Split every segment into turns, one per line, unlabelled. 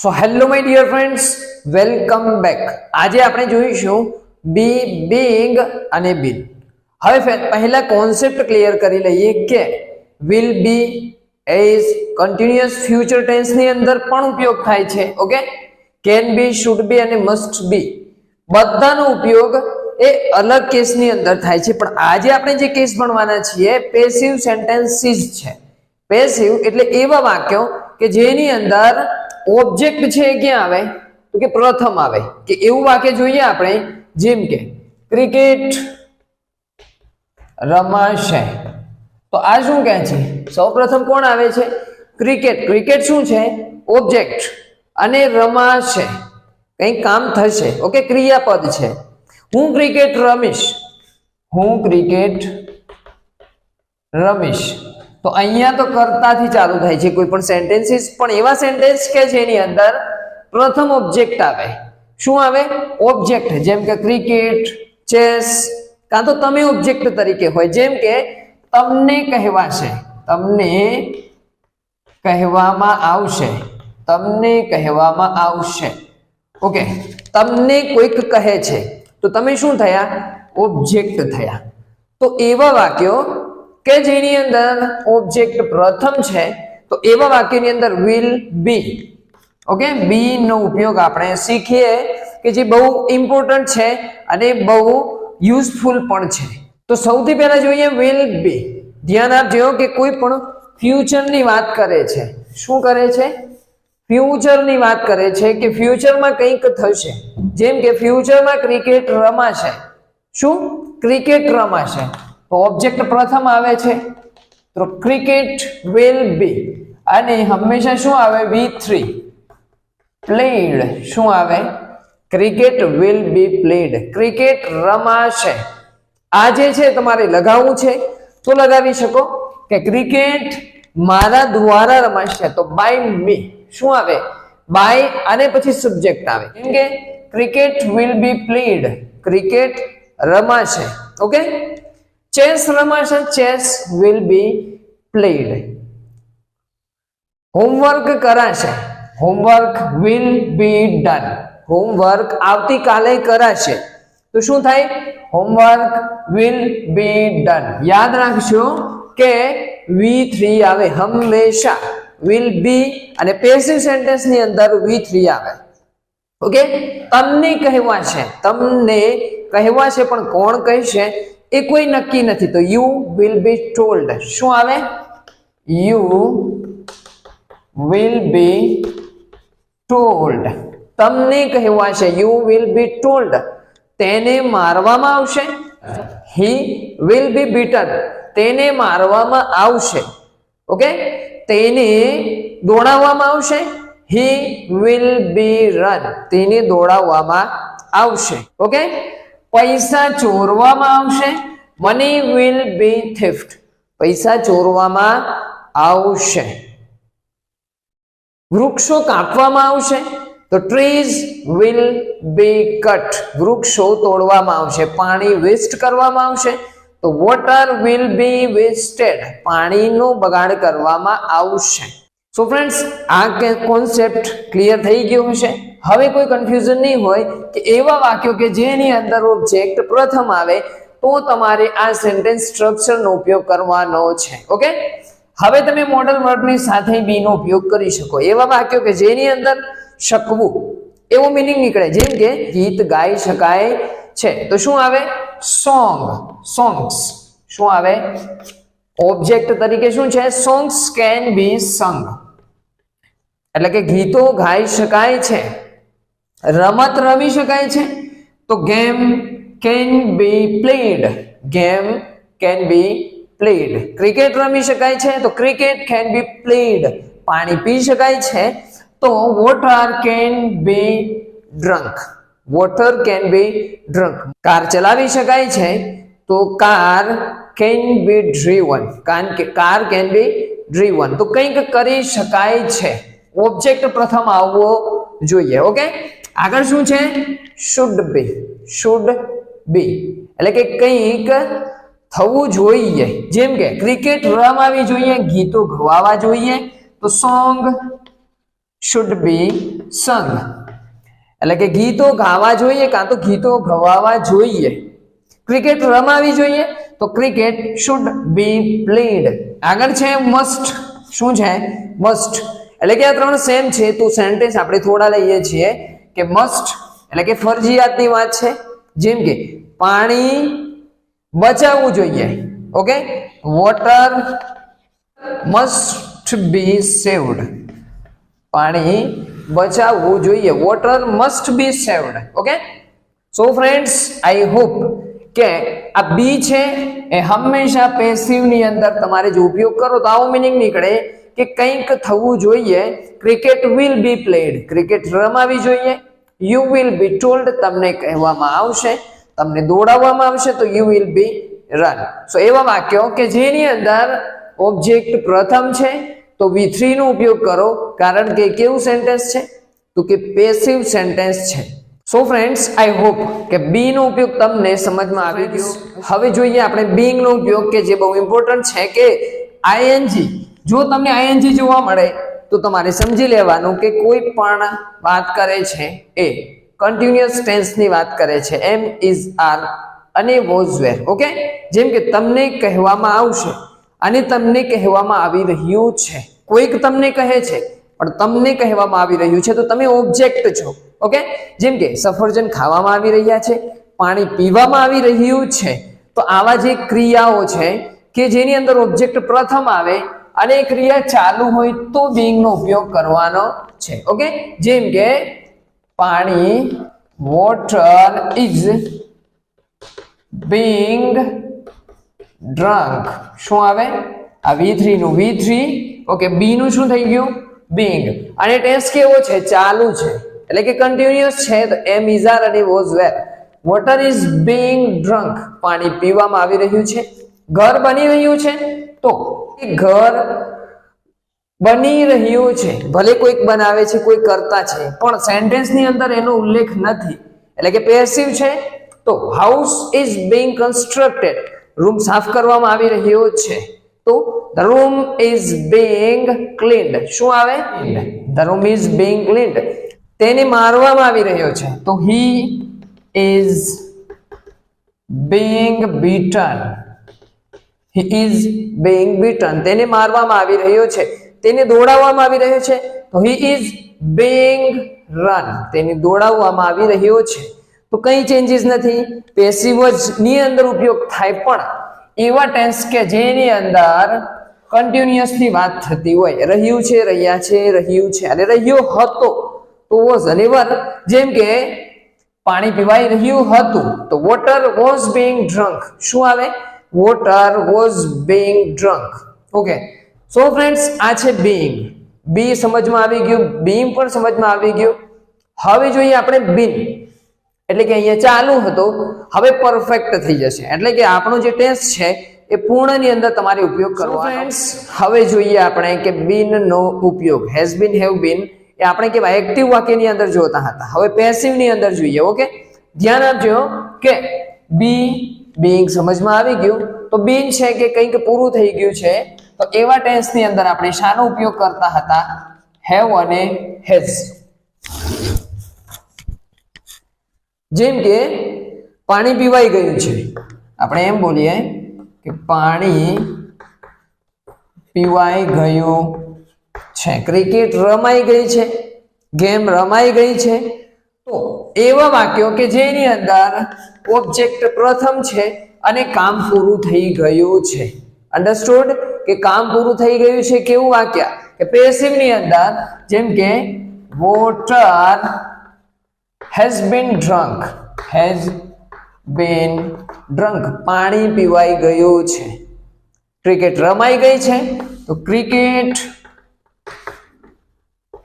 So hello my dear friends, welcome back. આજે આપણે જોઈશું બી, બિંગ અને બિન. હવે પહેલા કોન્સેપ્ટ ક્લિયર કરી લઈએ કે will be as continuous future tense ની અંદર પણ ઉપયોગ થાય છે. Okay, can be, should be અને મસ્ટ બી બધાનો ઉપયોગ એ અલગ કેસની અંદર થાય છે. પણ આજે આપણે જે કેસ ભણવાના છીએ પેસિવ સેન્ટેન્સીસ છે. પેસિવ એટલે એવા વાક્યો કે જેની અંદર ઓબ્જેક્ટ છે એ ક્યાં આવે તો કે પ્રથમ આવે. કે એવું વાક્ય જોઈએ આપણે જેમ કે ક્રિકેટ રમાશે, તો આ શું કહે છે? સૌપ્રથમ કોણ આવે છે? ક્રિકેટ. ક્રિકેટ શું છે? ઓબ્જેક્ટ. અને રમાશે કંઈ કામ થશે. ઓકે, ક્રિયાપદ છે. હું ક્રિકેટ રમીશ, હું ક્રિકેટ રમીશ. તો અહીંયા તો કર્તાથી ચાલુ થાય છે કોઈ પણ સેન્ટેન્સીસ, પણ એવા સેન્ટેન્સ કે જેની અંદર પ્રથમ ઓબ્જેક્ટ આવે. શું આવે? ઓબ્જેક્ટ. જેમ કે ક્રિકેટ, ચેસ, કાં તો તમે ઓબ્જેક્ટ તરીકે હોય. જેમ કે તમને કહેવાશે, તમને કહેવામાં આવશે, તમને કહેવામાં આવશે. ઓકે, તમને કોઈક કહે છે તો તમે શું થયા? ઓબ્જેક્ટ થયા. તો એવા વાક્યો કે જેની અંદર ઓબ્જેક્ટ પ્રથમ છે, તો એવા વાક્યની અંદર વિલ બી. ઓકે, બી નો ઉપયોગ આપણે શીખીએ કે જે બહુ ઇમ્પોર્ટન્ટ છે અને બહુ યુઝફુલ પણ છે. તો સૌથી પહેલા જોઈએ વિલ બી. ધ્યાન આપજો કે કોઈ પણ ફ્યુચરની વાત કરે છે. શું કરે છે? ફ્યુચરની વાત કરે છે કે ફ્યુચરમાં કંઈક થશે. જેમ કે ફ્યુચરમાં ક્રિકેટ રમાશે. શું? ક્રિકેટ રમાશે. તો ઓબ્જેક્ટ પ્રથમ આવે છે, તો ક્રિકેટ વિલ બી. અને હંમેશા શું આવે? V3 played. શું આવે? Cricket will be played. Cricket રમાશે. આ જે છે તમારે લગાવવું છે તો લગાવી શકો કે ક્રિકેટ મારા દ્વારા રમાશે, તો બાય મી. શું આવે? બાય અને પછી સબ્જેક્ટ આવે. કેમ કે cricket will be played, cricket રમાશે. ઓકે, ચેસ રમાશે, chess will be played. Homework કરાશે, homework will be done. Homework આવતીકાલે કરાશે, તો શું થાય? Homework will be done. યાદ રાખજો કે V3 આવે હંમેશા. વિલ બી અને પેસિવ સેન્ટેન્સ ની અંદર V3 આવે. ઓકે, તમને કહેવાશે, તમને કહેવાશે, પણ કોણ કહેશે એ કોઈ નક્કી નથી. તો યુ વિલ બી ટોલ્ડ. શું આવે? You will be told. તમને કહેવાશે, યુ વિલ બી ટોલ્ડ. તેને મારવામાં આવશે, હી વિલ બી બીટન. તેને મારવામાં આવશે. ઓકે, તેને દોડાવવામાં આવશે, હી વિલ બી રન. તેને દોડાવવામાં આવશે. ઓકે, પૈસા ચોરવામાં આવશે, મની વિલ બી થેફ્ટ. પૈસા ચોરવામાં આવશે. વૃક્ષો કાપવામાં આવશે, તો ટ્રીઝ વિલ બી કટ. વૃક્ષો તોડવામાં આવશે. પાણી વેસ્ટ કરવામાં આવશે, તો વોટર વિલ બી વેસ્ટેડ. પાણીનો બગાડ કરવામાં આવશે. સો ફ્રેન્ડ્સ, આ કોન્સેપ્ટ ક્લિયર થઈ ગયો હશે. હવે કોઈ કન્ફ્યુઝન નહીં હોય કે એવા વાક્યો કે જેની અંદર ઓબ્જેક્ટ પ્રથમ આવે તો તમારે આ સેન્ટેન્સ સ્ટ્રક્ચરનો ઉપયોગ કરવાનો છે. ઓકે, હવે તમે મોડલ વર્બની સાથે બી નો ઉપયોગ કરી શકો. એવા વાક્યો કે જેની અંદર શકવું એવો મિનિંગ નીકળે. જેમ કે ગીત ગાઈ શકાય છે, તો શું આવે? Song, songs. શું આવે? ઓબ્જેક્ટ તરીકે શું છે? સોંગ્સ કેન બી સંગ. એટલે કે ગીતો ગાઈ શકાય છે. રમત રમી શકાય છે, તો game can be played. Game can be played. Cricket રમી શકાય છે, તો ક્રિકેટ કેન બી પ્લેડ. પાણી પી શકાય છે, તો water can be drunk. Water can be drunk. Car ચલાવી શકાય છે, તો car can be driven. Car can be driven. તો કંઈક કરી શકાય છે. ઓબ્જેક્ટ પ્રથમ આવવો જોઈએ. ઓકે, આગળ શું છે? Should be. શુડ બી એટલે કે કંઈક થવું જોઈએ. જેમ કે ક્રિકેટ રમાવી જોઈએ, ગીતો ગવાવા જોઈએ, તો સોંગ should be sung. એટલે કે ગીતો ગાવા જોઈએ કાં તો ગીતો ગવાવા જોઈએ. ક્રિકેટ રમાવી જોઈએ તો ક્રિકેટ should be played. આગળ છે must. શું છે? must. એટલે કે આ ત્રણ સેમ છે તો સેન્ટેન્સ આપણે થોડા લઈએ છીએ કે must એટલે કે ફરજિયાતની વાત છે. જેમ કે પાણી બચાવવું જોઈએ. Okay, water must be saved. પાણી બચાવવું જોઈએ, water must be saved. Okay, so friends I hope કે આ બી છે એ હંમેશા પેસિવ ની અંદર તમારે જો ઉપયોગ કરો તો આવો મીનિંગ નીકળે કે કંઈક થવું જોઈએ. Cricket will be played, cricket રમાવી જોઈએ. યુ વિલ બી ટોલ્ડ, તમને કહેવામાં આવશે, તમને દોડાવવામાં આવશે તો યુ વિલ બી રન. સો એવા વાક્યો કે જેની અંદર ઓબ્જેક્ટ પ્રથમ છે તો V3 નો ઉપયોગ કરો, કારણ કે કેવું સેન્ટેન્સ છે તો કે પેસિવ સેન્ટેન્સ છે. સો ફ્રેન્ડ્સ આઈ હોપ કે બી નો ઉપયોગ તમને સમજમાં આવી ગયો. હવે જોઈએ આપણે બીંગ નો ઉપયોગ કે જે બહુ ઇમ્પોર્ટન્ટ છે કે આઈએનજી. જો તમને આઈએનજી જોવા મળે તો તમારે સમજી લેવાનું કે કોઈ પણ વાત કરે છે એ કન્ટિન્યુઅસ ટેન્સ ની વાત કરે છે. એમ, ઇઝ, આર અને વોઝ વેર. ઓકે, જેમ કે તમને કહેવામાં આવશે અને તમને કહેવામાં આવી રહ્યું છે. કોઈક તમને કહે છે પણ તમને કહેવામાં આવી રહ્યું છે તો તમે ઓબ્જેક્ટ છો. ઓકે, જેમ કે સફરજન ખાવામાં આવી રહ્યા છે, પાણી પીવામાં આવી રહ્યું છે. તો આવા જે ક્રિયાઓ છે કે જેની અંદર ઓબ્જેક્ટ પ્રથમ આવે અને ક્રિયા ચાલુ હોય તો બીંગ નો ઉપયોગ કરવાનો છે. ઓકે, જેમ કે પાણી, વોટર ઇઝ being drunk. શું આવે? આ V3 નું V3. ઓકે, બી નું શું થઈ ગયું? being. અને ટેન્સ કેવો છે? ચાલુ છે એટલે કે કન્ટિન્યુઅસ છે તો એમ, ઇઝ, આર અને was wear. Water is being drunk, પાણી પીવામાં આવી રહ્યું છે. ઘર બની રહ્યું છે તો ઘર બની રહ્યું છે. ભલે કોઈક બનાવે છે, કોઈ કરતા છે પણ સેન્ટેન્સ ની અંદર એનો ઉલ્લેખ નથી એટલે કે પેસિવ છે. તો house is being constructed, room સાફ કરવામાં આવી રહ્યો છે તો the room is being cleaned. શું આવે? the room is being cleaned. તેને મારવામાં આવી રહ્યો છે તો he is being beaten. he is being beaten. તેને મારવામાં આવી રહ્યો છે. તેને દોડાવવામાં આવી રહ્યો છે તો he is being run. તેને દોડાવવામાં આવી રહ્યો છે. તો કઈ ચેન્જીસ નથી, પેસિવ જ ની અંદર ઉપયોગ થાય પણ એવા ટેન્સ કે જેની અંદર કન્ટિન્યુઅસ ની વાત થતી હોય. રહ્યું છે, રહ્યા છે, રહ્યું છે અને રહ્યો હતો તો વોઝ અને વર. જેમ કે પાણી પીવાઈ રહ્યું હતું તો વોટર વોઝ being drunk. શું આવે? Water was being drunk. Okay, so friends આ છે being. બી સમજમાં આવી ગયું, બીંગ પણ સમજમાં આવી ગયું. હવે જોઈએ આપણે બીન. એટલે કે અહીંયા ચાલુ હતો, હવે પરફેક્ટ થઈ જશે એટલે કે આપણો જે ટેન્સ છે એ પૂર્ણની અંદર તમારે ઉપયોગ કરવાનો. ફ્રેન્ડ્સ હવે જોઈએ આપણે કે બીન નો ઉપયોગ. હેઝ બીન, હેવ બીન એ આપણે કેવા એક્ટિવ વાક્યની અંદર જોતા હતા. હવે પેસિવ ની અંદર જોઈએ. ઓકે, ધ્યાન આપજો કે બી બીંગ સમજમાં આવી ગયું તો બીન છે કે કંઈક પૂરું થઈ ગયું છે તો એવા ટેન્સ ની અંદર આપણે શાનો ઉપયોગ કરતા હતા? હેવ અને હેઝ. જેમ કે પાણી પીવાઈ ગયું છે, આપણે એમ બોલીએ કે પાણી પીવાઈ ગયું છે. ક્રિકેટ રમાઈ ગઈ છે, ગેમ રમાઈ ગઈ છે. તો એવા વાક્યો કે જેની અંદર ઓબ્જેક્ટ પ્રથમ છે અને કામ પૂરું થઈ ગયું છે. અન્ડરસ્ટુડ કે કામ પૂરું થઈ ગયું છે કેવું વાક્ય કે પેસિવ ની અંદર. જેમ કે water has been drunk. has been drunk. પાણી પીવાઈ ગયું છે. ક્રિકેટ રમાઈ ગઈ છે તો cricket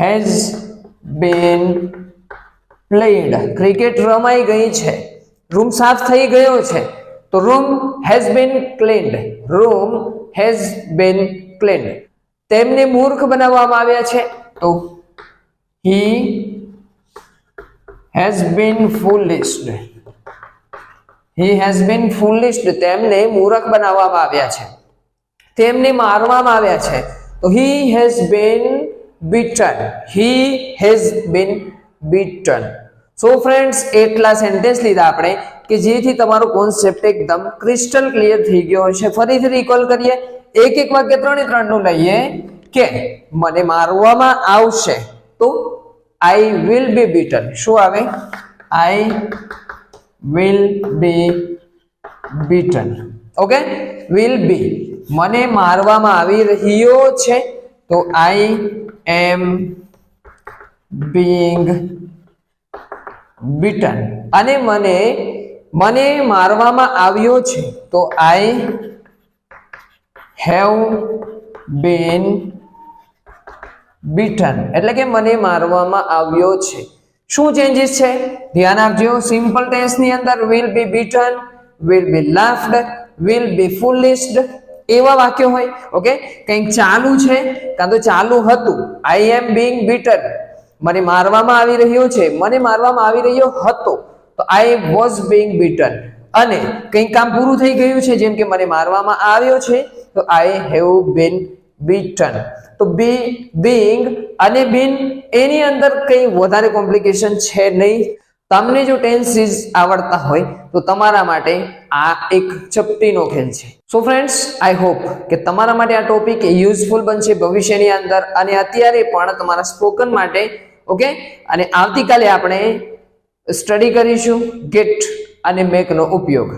has been played. Cricket રમાઈ ગઈ છે. રૂમ સાફ થઈ ગયો છે તો room has been cleaned. Room has been cleaned. તેમને મૂર્ખ બનાવવામાં આવ્યા છે તો he has been foolish. he has been foolish. તેમને મૂર્ખ બનાવવામાં આવ્યા છે. તેમને મારવામાં આવ્યા છે તો he has been beaten. He has been beaten. So friends એટલા સેન્ટેન્સ લીધા આપણે કે જેથી તમારો કોન્સેપ્ટ એકદમ ક્રિસ્ટલ ક્લિયર થઈ ગયો હશે. ફરીથી રિકોલ કરીએ, એક એક વાક્ય 3 નું લઈએ કે મને મારવામાં આવશે તો I will be beaten. શું આવે? I will be beaten. Okay, will be મને મારવામાં આવી રહ્યો છે તો I am being beaten. અને મને મારવામાં આવ્યો છે તો I have been beaten. એટલે કે મને મારવામાં આવ્યો છે. શું ચેન્જીસ છે ધ્યાન આપજો. સિમ્પલ ટેન્સ ની અંદર will be beaten, will be laughed, will be foolish એવા વાક્યો હોય. ઓકે, કંઈક ચાલુ છે કાં તો ચાલુ હતું. I am being beaten, મને મારવામાં આવી રહ્યો છે, મને મારવામાં આવી રહ્યો હતો તો I was being beaten. અને કંઈક કામ પૂરું થઈ ગયું છે જેમ કે મને મારવામાં આવ્યો છે તો I have been beaten. તો being અને been એની અંદર કંઈ વધારે કોમ્પ્લિકેશન છે નહીં. તમને જો ટેન્સીસ આવડતા હોય તો તમારા માટે આ એક ચપટીનો ખેલ છે. સો ફ્રેન્ડ્સ, આઈ હોપ કે તમારા માટે આ ટોપિક યુઝફુલ બનશે ભવિષ્યની અંદર અને અત્યારે પણ તમારા સ્પોકન માટે. ઓકે, અને આવતીકાલે આપણે સ્ટડી કરીશું ગેટ અને મેક નો ઉપયોગ.